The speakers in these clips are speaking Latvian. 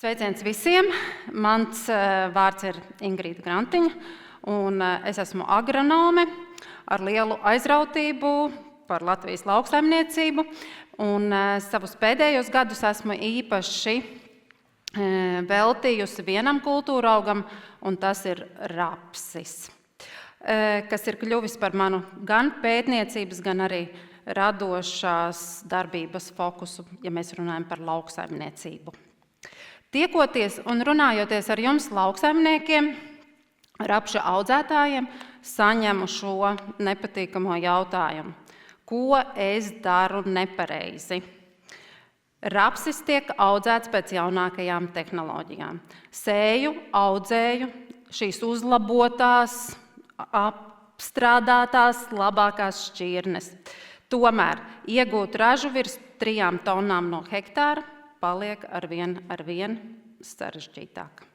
Sveiciens visiem! Mans vārds ir Ingrīda Grantiņa, un es esmu agronome ar lielu aizrautību par Latvijas lauksaimniecību. Un savus pēdējos gadus esmu īpaši veltījusi vienam kultūraugam, un tas ir rapsis, kas ir kļuvis par manu gan pētniecības, gan arī radošās darbības fokusu, ja mēs runājam par lauksaimniecību. Tiekoties un runājoties ar jums lauksaimniekiem, rapša audzētājiem, saņemu šo nepatīkamo jautājumu. Ko es daru nepareizi? Rapsis tiek audzēts pēc jaunākajām tehnoloģijām. Sēju, audzēju šīs uzlabotās, apstrādātās, labākās šķirnes. Tomēr iegūt ražu virs 3 tonnām no hektāra paliek arvien sarežģītāk.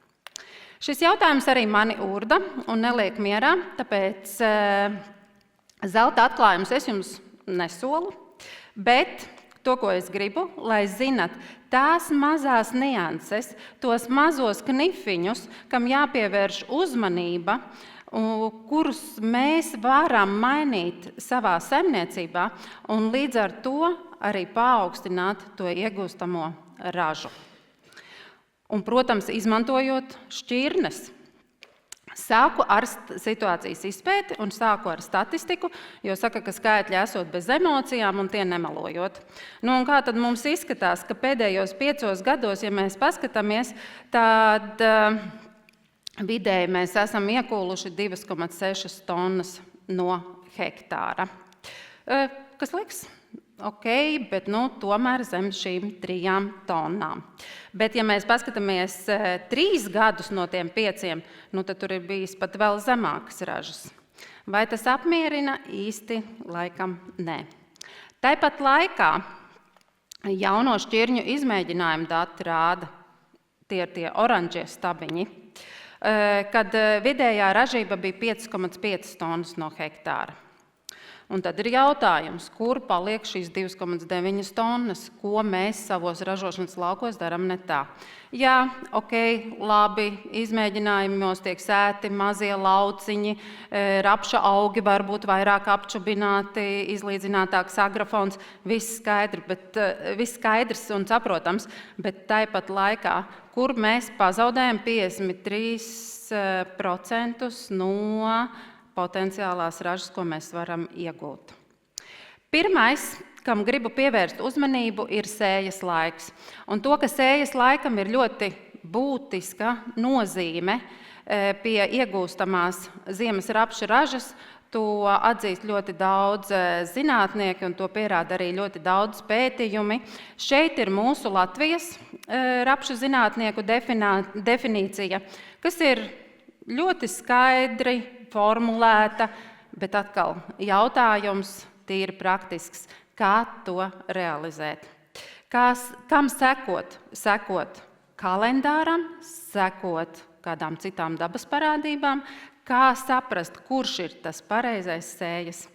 Šis jautājums arī mani urda un neliek mierā, tāpēc zelta atklājumus es jums nesolu, bet to, ko es gribu, lai zinat, tās mazās nianses, tos mazos knifiņus, kam jāpievērš uzmanība, kurus mēs varam mainīt savā saimniecībā un līdz ar to arī paaugstināt to iegūstamo ražu. Un, protams, izmantojot šķirnes. Sāku ar situācijas izpēti un sāku ar statistiku, jo saka, ka skaitļi esot bez emocijām un tie nemelojot. Un kā tad mums izskatās, ka pēdējos 5 gados, ja mēs paskatāmies, tad vidēji mēs esam iekūluši 2,6 tonnas no hektāra. Kas liekas? Ok, bet tomēr zem šīm 3 tonnām. Bet, ja mēs paskatāmies 3 gadus no tiem 5, tad tur ir bijis pat vēl zemākas ražas. Vai tas apmierina? Īsti laikam nē. Tāpat laikā jauno šķirņu izmēģinājumu dati rāda, tie oranžie stabiņi, kad vidējā ražība bija 5,5 tonnas no hektāra. Un tad ir jautājums, kur paliek šīs 2,9 tonnas, ko mēs savos ražošanas laukos darām ne tā. Jā, ok, labi, izmēģinājumos tiek sēti mazie lauciņi, rapša augi varbūt vairāk apčubināti, izlīdzinātāks agrofons, viss skaidrs un saprotams, bet tāpat laikā, kur mēs pazaudējam 53% no potenciālās ražas, ko mēs varam iegūt. Pirmais, kam gribu pievērst uzmanību, ir sējas laiks. Un to, ka sējas laikam ir ļoti būtiska nozīme pie iegūstamās ziemas rapša ražas, to atzīst ļoti daudz zinātnieki un to pierāda arī ļoti daudz pētījumi. Šeit ir mūsu Latvijas rapša zinātnieku definīcija, kas ir ļoti skaidri formulēta, bet atkal jautājums tīri praktisks, kā to realizēt. Kam sekot? Sekot kalendāram, sekot kādām citām dabas parādībām, kā saprast, kurš ir tas pareizais sējas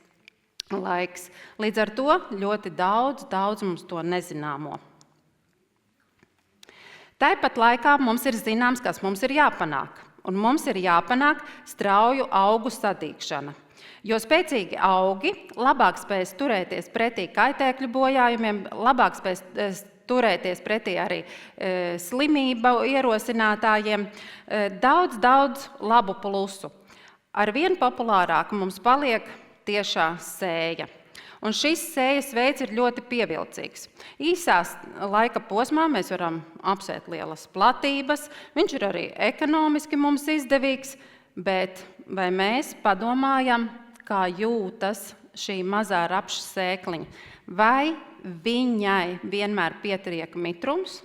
laiks. Līdz ar to ļoti daudz mums to nezināmo. Tāpat laikā mums ir zināms, kas mums ir jāpanāk. Un mums ir jāpanāk strauju augu sadīgšana. Jo spēcīgi augi labāk spēs turēties pretī kaitēkļu bojājumiem, labāk spēs turēties pretī arī slimību ierosinātājiem. Daudz labu plusu. Arvien populārāk mums paliek tiešā sēja. Un šis sējas veids ir ļoti pievilcīgs. Īsās laika posmā mēs varam apsēt lielas platības, viņš ir arī ekonomiski mums izdevīgs, bet vai mēs padomājam, kā jūtas šī mazā rapša sēkliņa? Vai viņai vienmēr pietiek mitrums,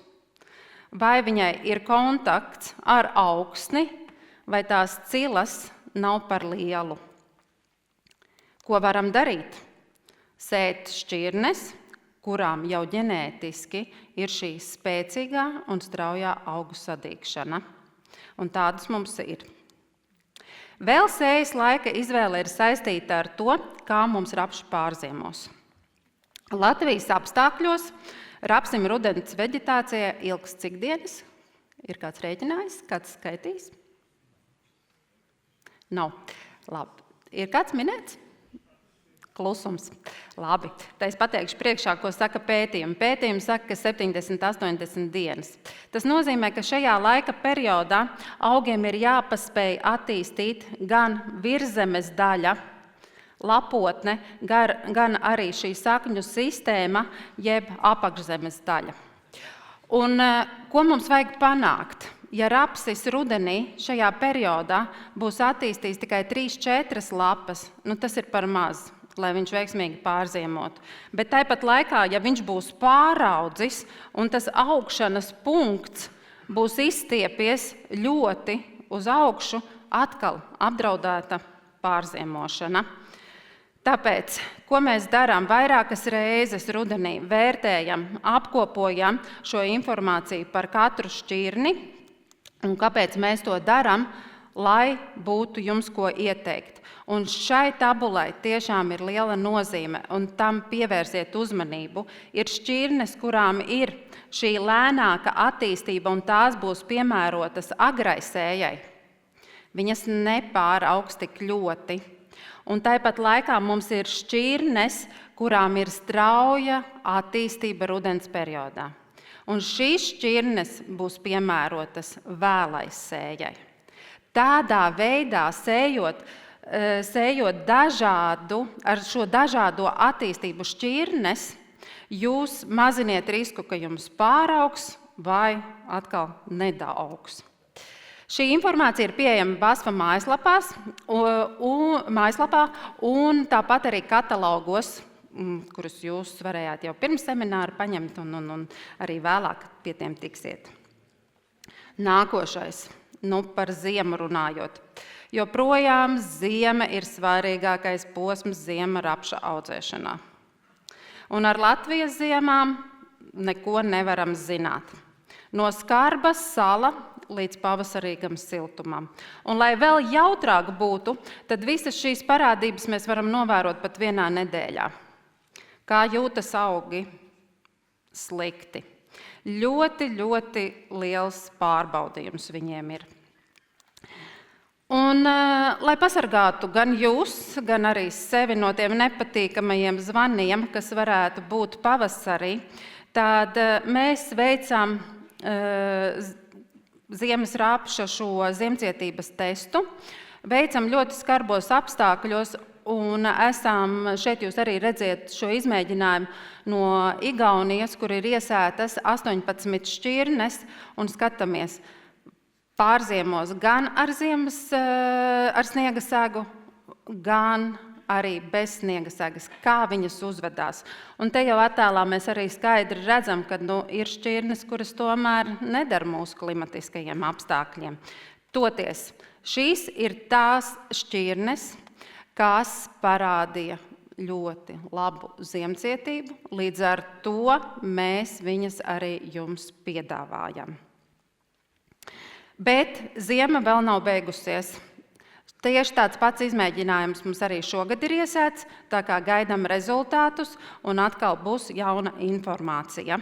vai viņai ir kontakts ar augsni, vai tās cilas nav par lielu? Ko varam darīt? Sēt šķirnes, kurām jau ģenētiski ir šī spēcīgā un straujā augu sadīgšana. Un tādas mums ir. Vēl sējas laika izvēle ir saistīta ar to, kā mums rapša pārziemos. Latvijas apstākļos rapsim rudens veģetācija ilgs cik dienas? Ir kāds rēķinājis, kāds skaitīs? Nav. Labi. Ir kāds minēts? Klusums. Labi. Tā es pateikšu priekšā, ko saka pētījumi. Pētījumi saka, ka 70–80 dienas. Tas nozīmē, ka šajā laika periodā augiem ir jāpaspēj attīstīt gan virszemes daļa, lapotne, gan arī šī sakņu sistēma, jeb apakšzemes daļa. Un ko mums vajag panākt? Ja rapsis rudenī šajā periodā būs attīstījis tikai 3–4 lapas, tas ir par maz, lai viņš veiksmīgi pārziemotu. Bet tāpat laikā, ja viņš būs pāraudzis un tas augšanas punkts būs izstiepies ļoti uz augšu, atkal apdraudēta pārziemošana. Tāpēc, ko mēs darām vairākas reizes rudenī, vērtējam, apkopojam šo informāciju par katru šķirni, un kāpēc mēs to darām, lai būtu jums ko ieteikt. Un šai tabulai tiešām ir liela nozīme, un tam pievērsiet uzmanību. Ir šķirnes, kurām ir šī lēnāka attīstība, un tās būs piemērotas agrai sējai. Viņas nepāraugs tik ļoti. Un tāpat laikā mums ir šķirnes, kurām ir strauja attīstība rudens periodā. Un šīs šķirnes būs piemērotas vēlai sējai. Tādā veidā sējot ar šo dažādo attīstību šķirnes, jūs maziniet risku, ka jums pāraugs vai atkal nedaaugs. Šī informācija ir pieejama BASFA mājaslapā un tāpat arī katalogos, kurus jūs varējāt jau pirms semināra paņemt un arī vēlāk pie tiem tiksiet. Nākošais, par ziemu runājot. Joprojām ziema ir svarīgākais posms ziema rapša audzēšanā. Un ar Latvijas ziemām neko nevaram zināt. No skarbas sala līdz pavasarīgam siltumam. Un, lai vēl jautrāk būtu, tad visas šīs parādības mēs varam novērot pat vienā nedēļā. Kā jūtas augi? Slikti. Ļoti, ļoti liels pārbaudījums viņiem ir. Un, lai pasargātu gan jūs, gan arī sevi no tiem nepatīkamajiem zvaniem, kas varētu būt pavasarī, tad mēs veicam ziemas rapša šo ziemcietības testu. Veicam ļoti skarbos apstākļos un šeit jūs arī redziet šo izmēģinājumu no Igaunijas, kur ir iesētas 18 šķirnes un skatāmies pārziemos gan ar sniega segu, gan arī bez sniega segas, kā viņas uzvedās. Un te jau attēlā mēs arī skaidri redzam, ka ir šķirnes, kuras tomēr nedara mūsu klimatiskajiem apstākļiem. Toties, šīs ir tās šķirnes, kas parādīja ļoti labu ziemcietību, līdz ar to mēs viņas arī jums piedāvājam. Bet ziema vēl nav beigusies. Tieši tāds pats izmēģinājums mums arī šogad ir iesēts, tā kā gaidām rezultātus un atkal būs jauna informācija.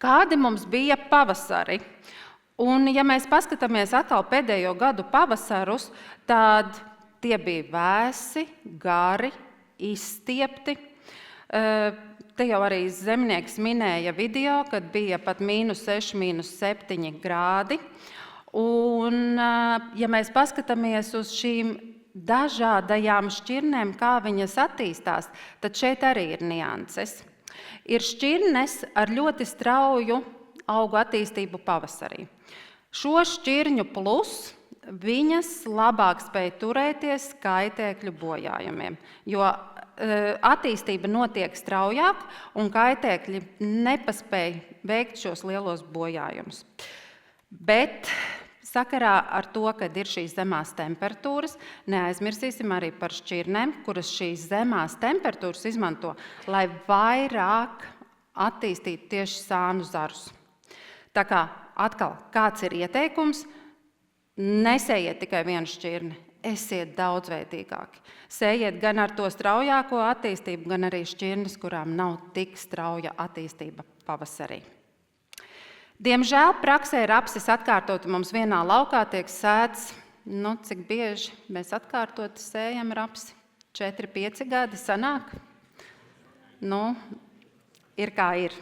Kādi mums bija pavasari? Un, ja mēs paskatāmies atkal pēdējo gadu pavasarus, tad tie bija vēsi, gari, izstiepti. Te jau arī zemnieks minēja video, kad bija pat -6, -7 grādi. Un, ja mēs paskatāmies uz šīm dažādajām šķirnēm, kā viņas attīstās, tad šeit arī ir nianses. Ir šķirnes ar ļoti strauju augu attīstību pavasarī. Šo šķirņu plus viņas labāk spēj turēties kaitēkļu bojājumiem, jo attīstība notiek straujāk un kaitēkļi nepaspēj veikt šos lielos bojājumus. Bet sakarā ar to, kad ir šīs zemās temperatūras, neaizmirsīsim arī par šķirnēm, kuras šīs zemās temperatūras izmanto, lai vairāk attīstītu tieši sānu zarus. Tā kā atkal kāds ir ieteikums, nesējiet tikai vienu šķirni, esiet daudzveidīgāki. Sējiet gan ar to straujāko attīstību, gan arī šķirnes, kurām nav tik strauja attīstība pavasarī. Diemžēl praksē rapsis atkārtoti mums vienā laukā tiek sēts, cik bieži mēs atkārtoti sējam rapsi? 4-5 gadi sanāk? Ir kā ir.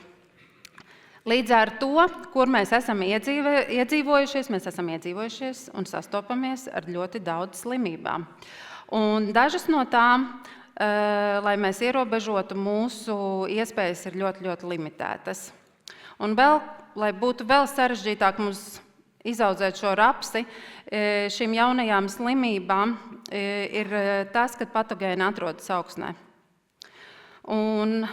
Līdz ar to, kur mēs esam iedzīvojušies, mēs esam iedzīvojušies un sastopamies ar ļoti daudz slimībām. Un dažas no tām, lai mēs ierobežotu, mūsu iespējas ir ļoti, ļoti limitētas. Un vēl, lai būtu vēl sarežģītāk mums izaudzēt šo rapsi, šīm jaunajām slimībām ir tas, ka patogēni atrodas augsnē. Un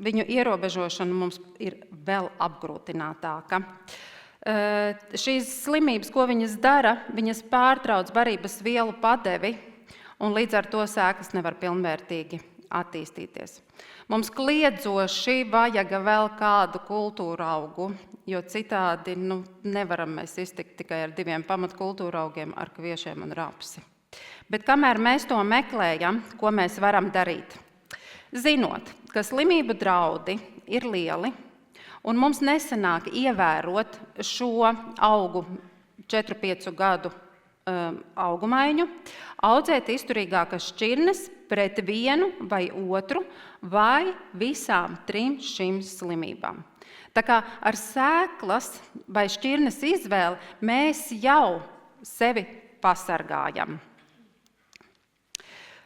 viņu ierobežošana mums ir vēl apgrūtinātāka. Šīs slimības, ko viņas dara, viņas pārtrauc barības vielu padevi, un līdz ar to sēklas nevar pilnvērtīgi attīstīties. Mums kliedzoši vajag vēl kādu kultūra augu, jo citādi nevaram mēs iztikt tikai ar 2 pamatkultūra augiem, ar kviešiem un rapsi. Bet kamēr mēs to meklējam, ko mēs varam darīt? Zinot, ka slimību draudi ir lieli, un mums nesanāk ievērot šo augu 4-5 gadu augumaiņu, audzēt izturīgākas šķirnes pret vienu vai otru vai visām 3 šīm slimībām. Tā kā ar sēklas vai šķirnes izvēli mēs jau sevi pasargājam.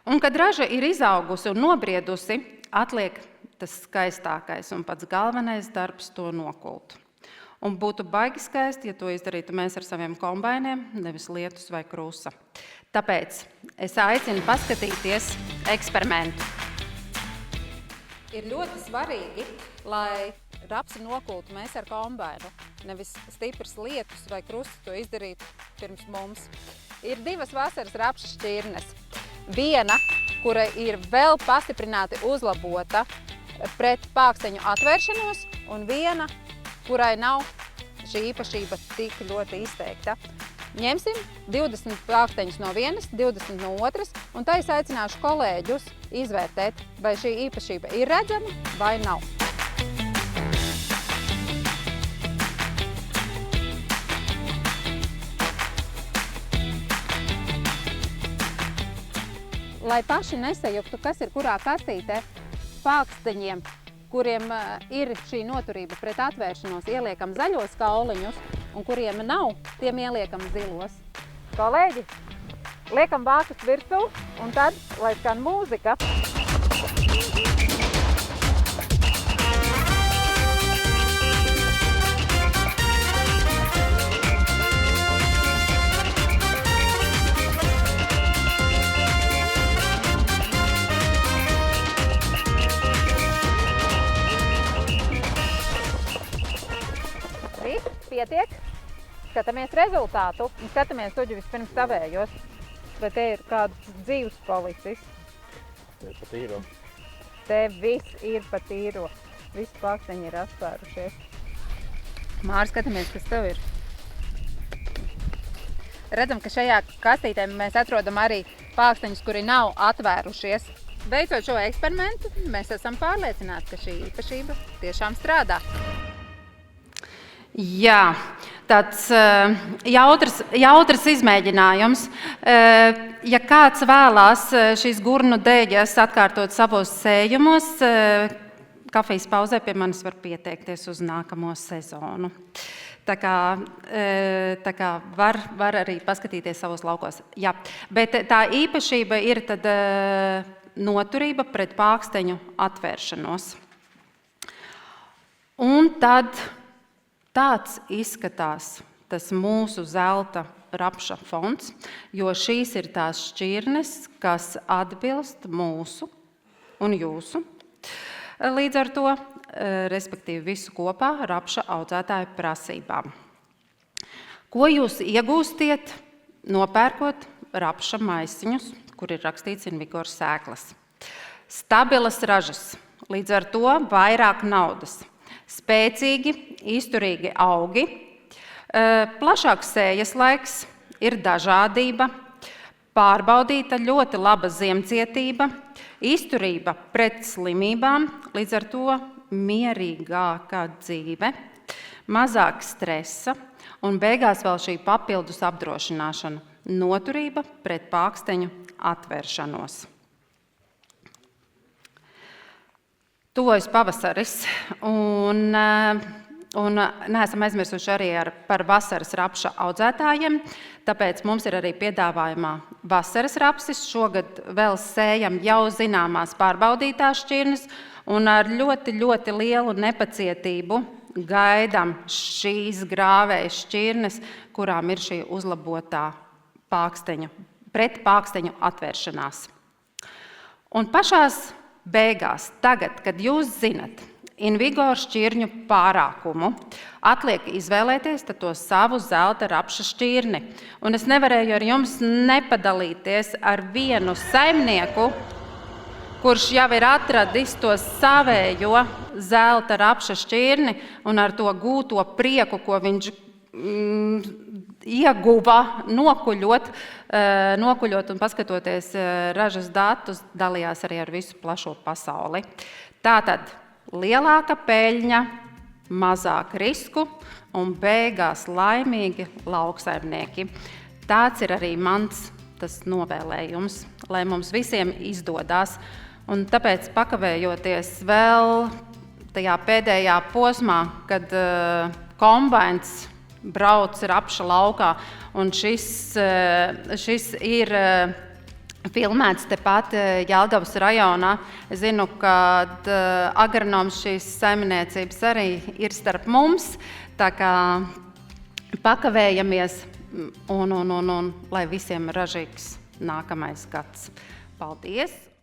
Un, kad raža ir izaugusi un nobriedusi, atliek tas skaistākais un pats galvenais darbs to nokult. Un būtu baigi skaisti, ja to izdarītu mēs ar saviem kombainiem, nevis lietus vai krusa. Tāpēc es aicinu paskatīties eksperimentu. Ir ļoti svarīgi, lai rapsi nokultu mēs ar kombainu, nevis stiprs lietus vai krusts to izdarītu pirms mums. Ir 2 vasaras rapšu šķirnes. Viena, kura ir vēl pastiprināti uzlabota pret pāksteņu atvēršanos, un viena, kurai nav šī īpašība tik ļoti izteikta. Ņemsim 20 pāksteņus no vienas, 20 no otras, un tā es aicināšu kolēģus izvērtēt, vai šī īpašība ir redzama vai nav. Lai paši nesajuktu, kas ir kurā kastītē, pāksteņiem, kuriem ir šī noturība pret atvēršanos, ieliekam zaļos kauliņus, un kuriem nav, tiem ieliekam zilos. Kolēģi, liekam vākus virsū, un tad, lai skan mūzika. Pietiek, skatāmies rezultātu un skatāmies tuģi vispirms savējos, vai te ir kāds dzīvs policis. Te ir pa tīro. Te viss ir pa tīro. Visi pāksteņi ir atvērušies. Māri, skatāmies, kas tev ir. Redzam, ka šajā kastītē mēs atrodam arī pāksteņus, kuri nav atvērušies. Veicot šo eksperimentu, mēs esam pārliecināti, ka šī īpašība tiešām strādā. Jā, tāds jautrs izmēģinājums. Ja kāds vēlās šīs gurnu dēļas atkārtot savos sējumos, kafijas pauzē pie manis var pieteikties uz nākamo sezonu. Tā kā var arī paskatīties savos laukos. Jā, bet tā īpašība ir tad noturība pret pāksteņu atvēršanos. Un tad tāds izskatās tas mūsu zelta rapša fonds, jo šīs ir tās šķirnes, kas atbilst mūsu un jūsu. Līdz ar to, respektīvi visu kopā, rapša audzētāju prasībām. Ko jūs iegūstiet, nopērkot rapša maisiņus, kur ir rakstīts Invigor sēklas? Stabilas ražas, līdz ar to vairāk naudas. Spēcīgi, izturīgi augi, plašāks sējas laiks, ir dažādība, pārbaudīta ļoti laba ziemcietība, izturība pret slimībām, līdz ar to mierīgāka dzīve. mazāk stresa un beigās vēl šī papildus apdrošināšana – noturība pret pāksteņu atvēršanos. Tuvojas pavasaris, un neesam aizmirsuši arī par vasaras rapša audzētājiem, tāpēc mums ir arī piedāvājumā vasaras rapsis. Šogad vēl sējam jau zināmās pārbaudītās šķirnes, un ar ļoti, ļoti lielu nepacietību gaidām šīs grāvējas šķirnes, kurām ir šī uzlabotā pret pāksteņu atvēršanās. Un pašās beigās, tagad, kad jūs zinat Invigor šķirņu pārākumu, atliek izvēlēties to savu zelta rapša šķirni. Un es nevarēju ar jums nepadalīties ar vienu saimnieku, kurš jau ir atradis to savējo zelta rapša šķirni un ar to gūto prieku, ko viņš ieguva nokuļot un paskatoties ražas datus, dalījās arī ar visu plašo pasauli. Tātad lielāka peļņa, mazāk risku un beigās laimīgi lauksaimnieki. Tāds ir arī mans tas novēlējums, lai mums visiem izdodās. Un tāpēc pakavējoties vēl tajā pēdējā posmā, kad kombains brauc rapša laukā, un šis ir filmēts tepat Jelgavas rajonā. Es zinu, ka agronoms šīs saimniecības arī ir starp mums, tā kā pakavējamies un lai visiem ražīgs nākamais gads. Paldies!